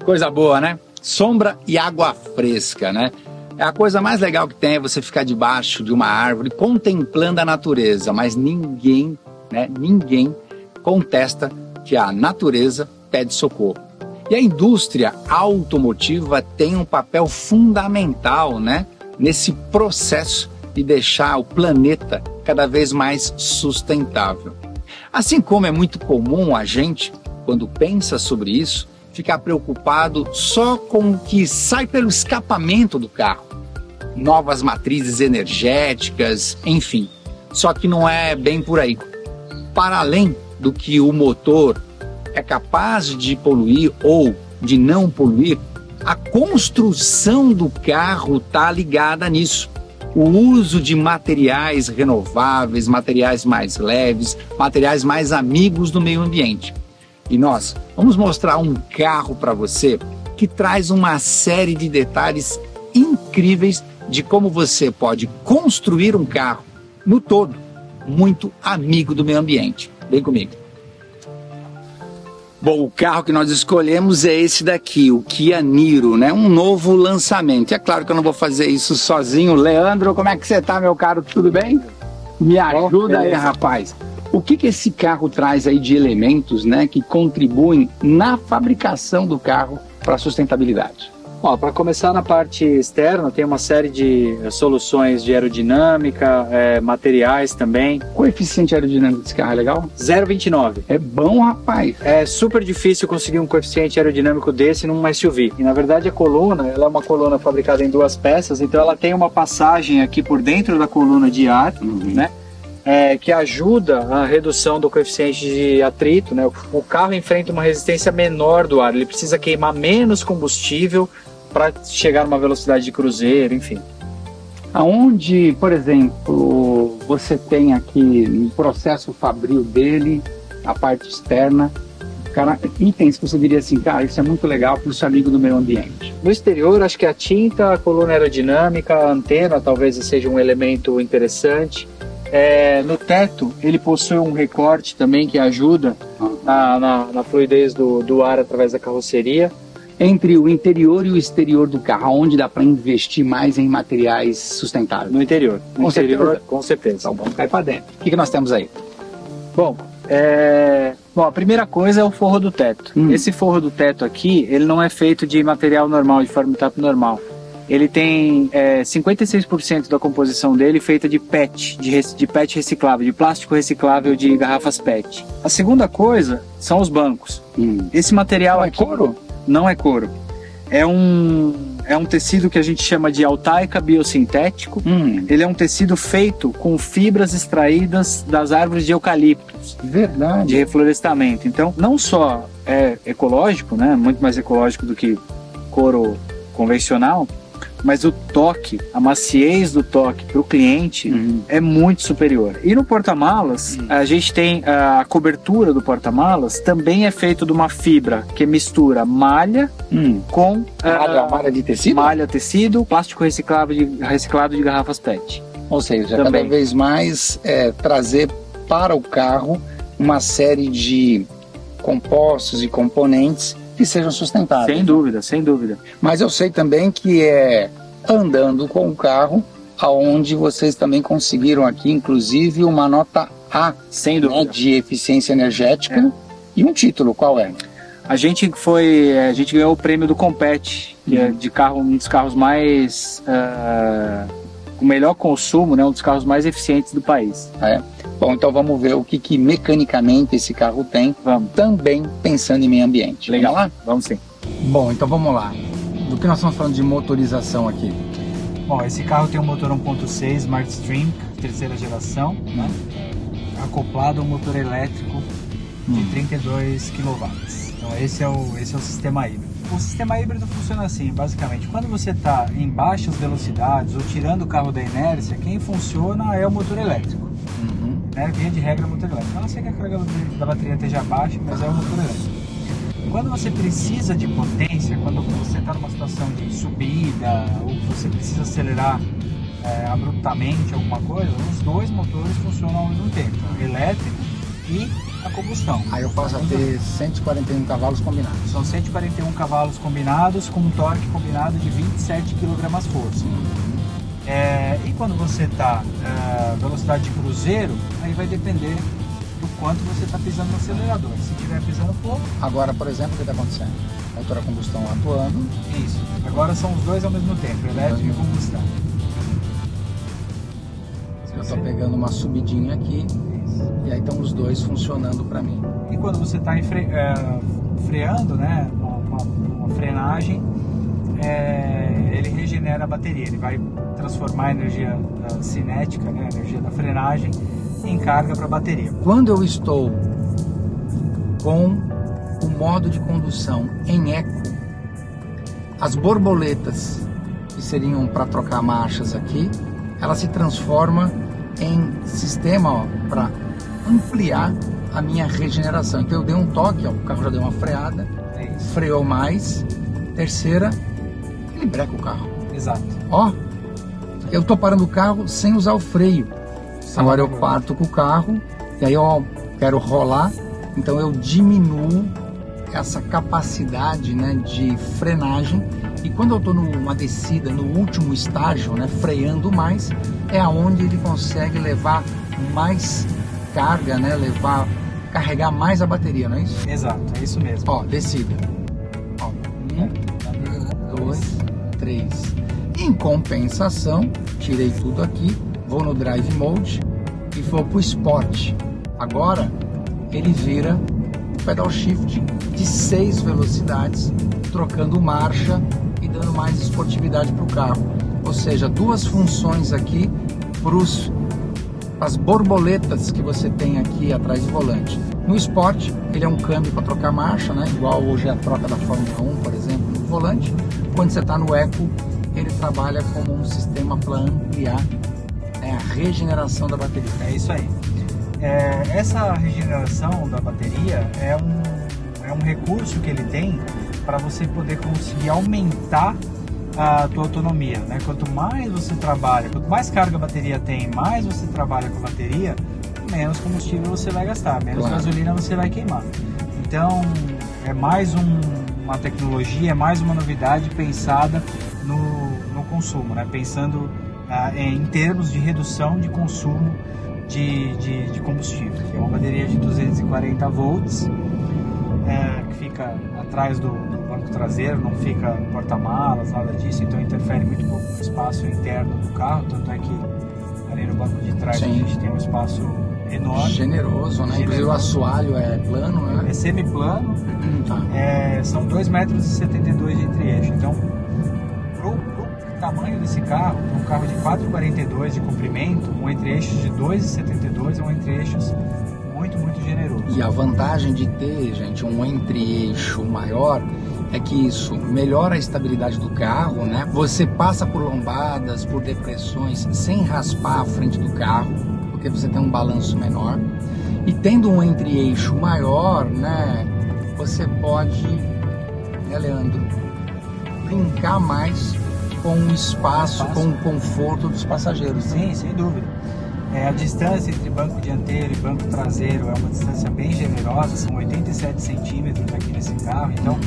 Coisa boa, né? Sombra e água fresca, né? A coisa mais legal que tem é você ficar debaixo de uma árvore contemplando a natureza, mas ninguém contesta que a natureza pede socorro. E a indústria automotiva tem um papel fundamental, né, nesse processo de deixar o planeta cada vez mais sustentável. Assim como é muito comum a gente, quando pensa sobre isso, ficar preocupado só com o que sai pelo escapamento do carro. Novas matrizes energéticas, enfim. Só que não é bem por aí. Para além do que o motor é capaz de poluir ou de não poluir, a construção do carro está ligada nisso. O uso de materiais renováveis, materiais mais leves, materiais mais amigos do meio ambiente. E nós vamos mostrar um carro para você que traz uma série de detalhes incríveis de como você pode construir um carro no todo muito amigo do meio ambiente. Vem comigo. Bom, o carro que nós escolhemos é esse daqui, o Kia Niro, né? Um novo lançamento. E é claro que eu não vou fazer isso sozinho. Leandro, como é que você tá, meu caro? Tudo bem? Me ajuda aí, rapaz. O que esse carro traz aí de elementos, né, que contribuem na fabricação do carro para a sustentabilidade? Para começar, na parte externa tem uma série de soluções de aerodinâmica, materiais também. Coeficiente aerodinâmico desse carro é legal? 0,29. É bom, rapaz. É super difícil conseguir um coeficiente aerodinâmico desse num SUV. E na verdade a coluna, ela é uma coluna fabricada em duas peças, então ela tem uma passagem aqui por dentro da coluna de ar, né? Que ajuda a redução do coeficiente de atrito, né? O carro enfrenta uma resistência menor do ar, ele precisa queimar menos combustível para chegar numa velocidade de cruzeiro, enfim. Aonde, por exemplo, você tem aqui no processo fabril dele, a parte externa, cara, itens que você diria assim, cara, isso é muito legal para o seu amigo do meio ambiente? No exterior, acho que a tinta, a coluna aerodinâmica, a antena talvez seja um elemento interessante. No teto, ele possui um recorte também que ajuda na fluidez do ar através da carroceria. Entre o interior e o exterior do carro, onde dá para investir mais em materiais sustentáveis? No interior. Com certeza? Com certeza. Então vamos cair para dentro. O que nós temos aí? Bom, a primeira coisa é o forro do teto. Esse forro do teto aqui, ele não é feito de material normal, de forma-tape normal. Ele tem 56% da composição dele feita de PET, de PET reciclável, de plástico reciclável de garrafas PET. A segunda coisa são os bancos. Esse material aqui... É couro? Não é couro. É um tecido que a gente chama de altaica biosintético. Ele é um tecido feito com fibras extraídas das árvores de eucaliptos. Verdade. De reflorestamento. Então, não só é ecológico, né? Muito mais ecológico do que couro convencional, mas o toque, a maciez do toque para o cliente é muito superior. E no porta-malas, a gente tem a cobertura do porta-malas, também é feito de uma fibra que mistura malha com... malha de tecido? Malha, tecido, plástico reciclado de garrafas PET. Ou seja, também. Cada vez mais trazer para o carro uma série de compostos e componentes que sejam sustentáveis. Sem dúvida, sem dúvida. Mas eu sei também que é andando com o carro aonde vocês também conseguiram aqui, inclusive, uma nota A, sem dúvida, né, de eficiência energética e um título, qual é? A gente ganhou o prêmio do Compete, que é de carro, um dos carros mais com melhor consumo, né, um dos carros mais eficientes do país. Bom, então vamos ver o que mecanicamente esse carro tem, também pensando em meio ambiente. Legal. Vamos lá? Vamos sim. Bom, então vamos lá. Do que nós estamos falando de motorização aqui? Bom, esse carro tem um motor 1.6 Smart Stream, terceira geração, né? Acoplado a um motor elétrico de 32 kW. Então esse é o sistema híbrido. O sistema híbrido funciona assim, basicamente. Quando você está em baixas velocidades ou tirando o carro da inércia, quem funciona é o motor elétrico. Via de regra, é o motor elétrico. A não ser que a carga da bateria esteja baixa, mas é o motor elétrico. Quando você precisa de potência, quando você está numa situação de subida ou você precisa acelerar abruptamente alguma coisa, os dois motores funcionam ao mesmo tempo. O elétrico e a combustão. Aí eu passo a ter 141 cavalos combinados. São 141 cavalos combinados com um torque combinado de 27 kgfm. E quando você está velocidade de cruzeiro, aí vai depender do quanto você está pisando no acelerador. Se estiver pisando pouco... Agora, por exemplo, o que está acontecendo? Motor a combustão atuando. Isso. Agora são os dois ao mesmo tempo, elétrico e combustão. Eu estou pegando uma subidinha aqui. Isso. E aí estão os dois funcionando para mim. E quando você está freando, né, uma frenagem, ele regenera a bateria. Ele vai transformar a energia cinética, né, a energia da frenagem, em carga para a bateria. Quando eu estou com o modo de condução em eco, as borboletas que seriam para trocar marchas aqui, ela se transforma em sistema para ampliar a minha regeneração. Então eu dei um toque, ó, o carro já deu uma freada, freou mais. Terceira, ele breca o carro. Exato. Ó, eu tô parando o carro sem usar o freio. Agora eu parto com o carro e aí eu quero rolar, então eu diminuo essa capacidade, né, de frenagem. E quando eu estou numa descida, no último estágio, né, freando mais, é aonde ele consegue levar mais carga, né, carregar mais a bateria, não é isso? Exato, é isso mesmo. Ó, descida. Ó, 1, 2, 3. Em compensação, tirei tudo aqui, vou no Drive Mode e vou para o Sport. Agora ele vira o pedal shift de 6 velocidades, trocando marcha e dando mais esportividade para o carro. Ou seja, duas funções aqui para as borboletas que você tem aqui atrás do volante. No Sport, ele é um câmbio para trocar marcha, né? Igual hoje é a troca da Fórmula 1, por exemplo, no volante. Quando você está no Eco, ele trabalha como um sistema para ampliar a regeneração da bateria. É isso aí. Essa regeneração da bateria é um recurso que ele tem para você poder conseguir aumentar a tua autonomia, né? Quanto mais você trabalha, quanto mais carga a bateria tem, mais você trabalha com a bateria, menos combustível você vai gastar, menos gasolina você vai queimar. Então é mais uma tecnologia, é mais uma novidade pensada no consumo, né? Pensando em termos de redução de consumo de combustível. É uma bateria de 240 volts, que fica atrás do banco traseiro, não fica no porta-malas, nada disso, então interfere muito pouco no espaço interno do carro, tanto é que ali no banco de trás a gente tem um espaço enorme. Generoso, né? Inclusive o assoalho é plano, né? É semiplano, são 2,72 metros de entre-eixo, então pro tamanho desse carro, um carro de 4,42 de comprimento, um entre-eixo de 2,72 é um entre-eixos muito generoso. E a vantagem de ter, gente, um entre-eixo maior é que isso melhora a estabilidade do carro, né? Você passa por lombadas, por depressões sem raspar a frente do carro, porque você tem um balanço menor. E tendo um entre-eixo maior, né, você pode, né, Leandro, brincar mais com o espaço, com o conforto dos passageiros. Sim, sem dúvida. A distância entre banco dianteiro e banco traseiro é uma distância bem generosa, são 87 centímetros aqui nesse carro, então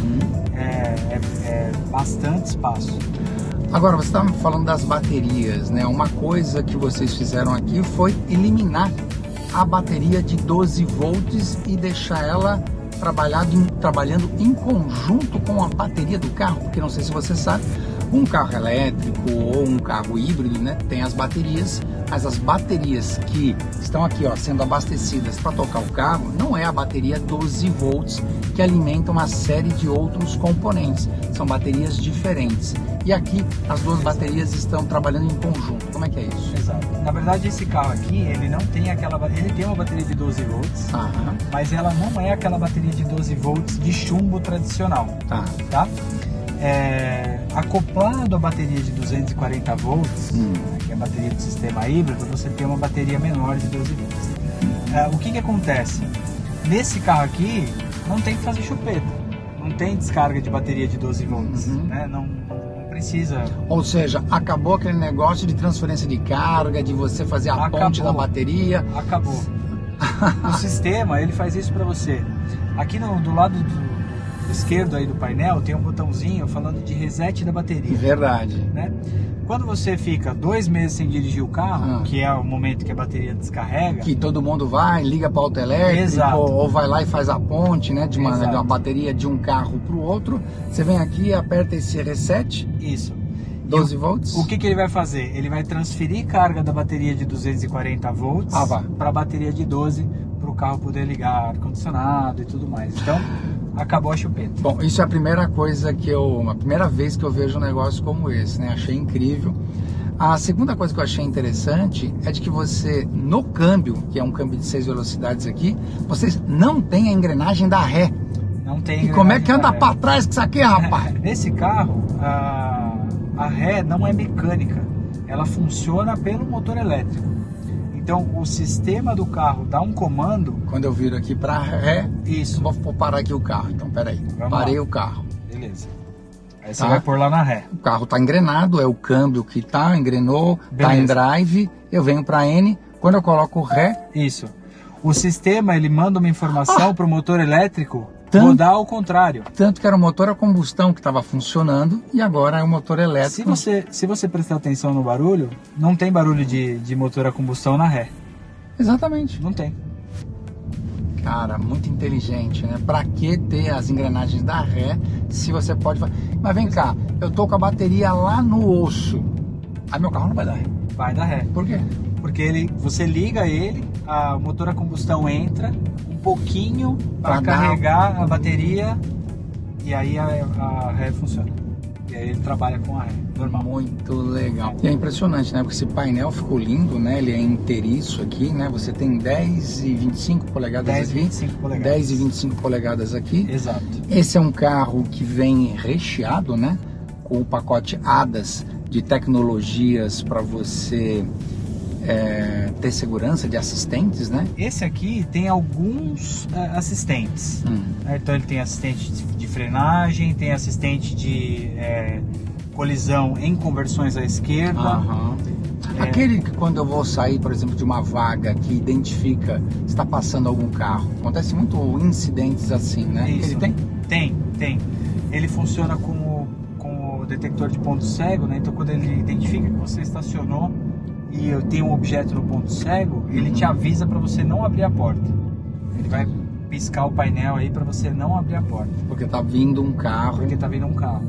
é bastante espaço. Agora, você estava falando das baterias, né? Uma coisa que vocês fizeram aqui foi eliminar a bateria de 12 volts e deixar ela trabalhando em conjunto com a bateria do carro, porque não sei se você sabe, um carro elétrico ou um carro híbrido, né, tem as baterias, mas as baterias que estão aqui, ó, sendo abastecidas para tocar o carro, não é a bateria 12 volts que alimenta uma série de outros componentes, são baterias diferentes. E aqui as duas baterias estão trabalhando em conjunto. Como é que é isso? Exato. Na verdade, esse carro aqui, ele não tem ele tem uma bateria de 12 volts, mas ela não é aquela bateria de 12 volts de chumbo tradicional, tá? Acoplado à bateria de 240 volts, que é a bateria do sistema híbrido, você tem uma bateria menor de 12 volts. O que acontece? Nesse carro aqui, não tem que fazer chupeta, não tem descarga de bateria de 12 volts, né? Não precisa. Ou seja, acabou aquele negócio de transferência de carga, de você fazer a ponte da bateria. Acabou. O sistema, ele faz isso para você. Aqui do lado esquerdo aí do painel tem um botãozinho falando de reset da bateria. Verdade. Né? Quando você fica 2 meses sem dirigir o carro, que é o momento que a bateria descarrega... Que todo mundo vai, liga para o autoelétrico, ou vai lá e faz a ponte, né, de uma bateria de um carro para o outro. Você vem aqui, aperta esse reset. Isso. 12 volts. O que ele vai fazer? Ele vai transferir carga da bateria de 240 volts para a bateria de 12, para o carro poder ligar ar-condicionado e tudo mais. Então, acabou a chupeta. Bom, isso é a primeira coisa a primeira vez que eu vejo um negócio como esse, né? Achei incrível. A segunda coisa que eu achei interessante é de que você, no câmbio, que é um câmbio de 6 velocidades aqui, vocês não tem a engrenagem da ré. Não tem. E como é que anda para trás com isso aqui, rapaz? Nesse carro, a ré não é mecânica, ela funciona pelo motor elétrico. Então o sistema do carro dá um comando. Quando eu viro aqui para ré, isso. Vou parar aqui o carro. Então peraí, parei o carro. Beleza. Aí você vai pôr lá na ré. O carro tá engrenado, é o câmbio que engrenou, tá em drive. Eu venho para N. Quando eu coloco o ré, isso. O sistema ele manda uma informação para o motor elétrico. Rodar ao contrário. Tanto que era o motor a combustão que estava funcionando e agora é o motor elétrico. Se você prestar atenção no barulho, não tem barulho de motor a combustão na ré. Exatamente. Não tem. Cara, muito inteligente, né? Pra que ter as engrenagens da ré se você pode... Mas vem cá, eu tô com a bateria lá no osso. Aí meu carro não vai dar ré. Vai dar ré. Por quê? Porque você liga ele, o motor a combustão entra um pouquinho para carregar a bateria e aí a ré funciona. E aí ele trabalha com a ré, normal. Muito legal. E é impressionante, né? Porque esse painel ficou lindo, né? Ele é inteiriço aqui, né? Você tem 10 e 25 polegadas 10 aqui. 25 polegadas. 10 e 25 polegadas aqui. Exato. Esse é um carro que vem recheado, né? Com o pacote ADAS de tecnologias para você ter segurança, de assistentes, né? Esse aqui tem alguns assistentes. Então ele tem assistente de frenagem, tem assistente de colisão em conversões à esquerda. Aquele que quando eu vou sair, por exemplo, de uma vaga que identifica se está passando algum carro. Acontece muito incidentes assim, né? Isso. Ele tem? Tem. Ele funciona com o detector de ponto cego, né? Então quando ele identifica que você estacionou e tem um objeto no ponto cego, ele te avisa para você não abrir a porta. Ele vai piscar o painel aí para você não abrir a porta. Porque tá vindo um carro. Porque tá vindo um carro,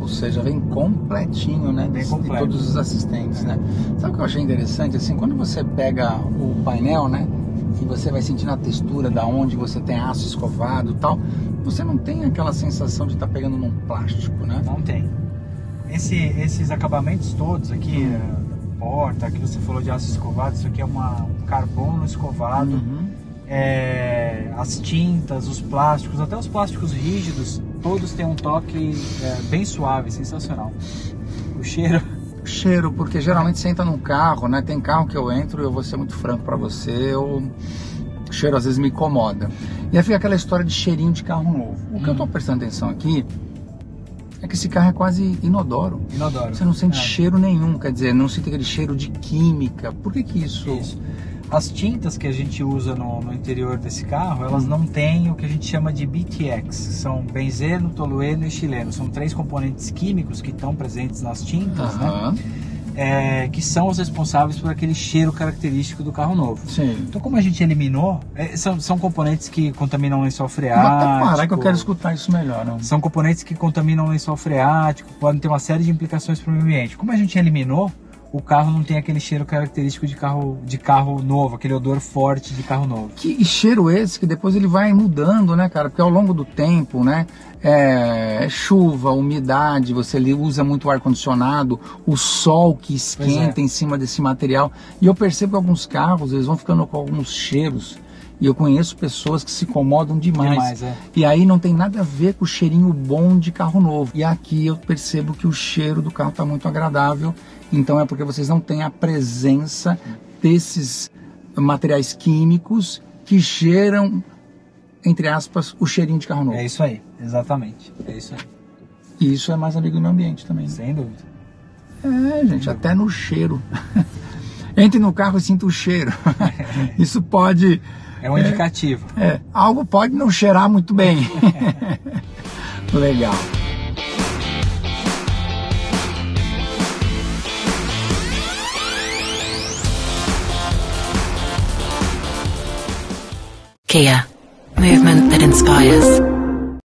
Ou seja, vem completinho, né? Bem completo. De todos os assistentes, né? Sabe o que eu achei interessante? Assim, quando você pega o painel, né? E você vai sentindo a textura da onde você tem aço escovado e tal, você não tem aquela sensação de estar pegando num plástico, né? Não tem. Esses acabamentos todos aqui, porta, que você falou de aço escovado, isso aqui é um carbono escovado. As tintas, os plásticos, até os plásticos rígidos, todos têm um toque bem suave, sensacional. O cheiro, porque geralmente você entra num carro, né? Tem carro que eu entro e eu vou ser muito franco pra você, o cheiro às vezes me incomoda. E aí fica aquela história de cheirinho de carro novo. O que eu tô prestando atenção aqui é que esse carro é quase inodoro. Você não sente cheiro nenhum, quer dizer, não sente aquele cheiro de química. Por que isso? As tintas que a gente usa no interior desse carro, elas não têm o que a gente chama de BTX. São benzeno, tolueno e etileno. São 3 componentes químicos que estão presentes nas tintas, né? Que são os responsáveis por aquele cheiro característico do carro novo. Sim. Então, como a gente eliminou, são componentes que contaminam o lençol freático. Até parar que eu quero escutar isso melhor. Não? São componentes que contaminam o lençol freático, podem ter uma série de implicações para o meio ambiente. Como a gente eliminou, o carro não tem aquele cheiro característico de carro novo, aquele odor forte de carro novo. Que cheiro esse que depois ele vai mudando, né, cara? Porque ao longo do tempo, né, chuva, umidade, você usa muito ar-condicionado, o sol que esquenta em cima desse material. E eu percebo que alguns carros, eles vão ficando com alguns cheiros. E eu conheço pessoas que se incomodam demais. E aí não tem nada a ver com o cheirinho bom de carro novo. E aqui eu percebo que o cheiro do carro está muito agradável. Então é porque vocês não têm a presença desses materiais químicos que cheiram, entre aspas, o cheirinho de carro novo. É isso aí, exatamente. É isso aí. E isso é mais amigo do meio ambiente também. Né? Sem dúvida. Gente, até no cheiro. Entre no carro e sinta o cheiro. Isso pode É um indicativo. Algo pode não cheirar muito bem. Legal. Kia. Movement that inspires.